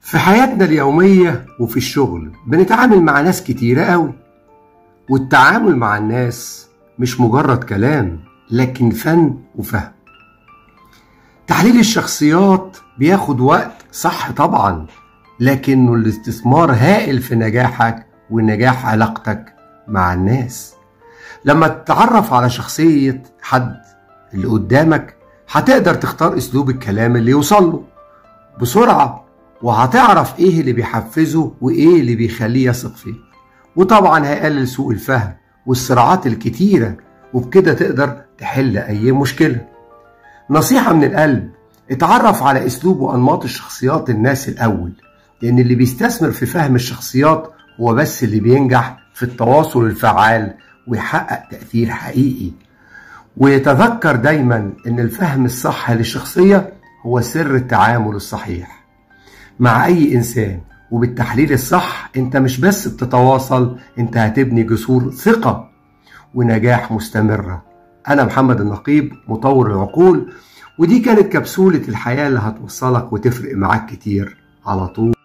في حياتنا اليومية وفي الشغل بنتعامل مع ناس كتيرة قوي، والتعامل مع الناس مش مجرد كلام لكن فن وفهم. تحليل الشخصيات بياخد وقت، صح طبعا، لكنه الاستثمار هائل في نجاحك ونجاح علاقتك مع الناس. لما تتعرف على شخصية حد اللي قدامك هتقدر تختار اسلوب الكلام اللي يوصله بسرعة، وهتعرف ايه اللي بيحفزه وايه اللي بيخليه يثق فيه، وطبعا هيقلل سوء الفهم والصراعات الكتيرة، وبكده تقدر تحل اي مشكلة. نصيحة من القلب: اتعرف على اسلوب وانماط الشخصيات الناس الاول، لان اللي بيستثمر في فهم الشخصيات هو بس اللي بينجح في التواصل الفعال ويحقق تأثير حقيقي. ويتذكر دايما ان الفهم الصح للشخصية هو سر التعامل الصحيح مع اي انسان. وبالتحليل الصح انت مش بس بتتواصل، انت هتبني جسور ثقة ونجاح مستمرة. انا محمد النقيب، مطور العقول، ودي كانت كبسولة الحياة اللي هتوصلك وتفرق معاك كتير على طول.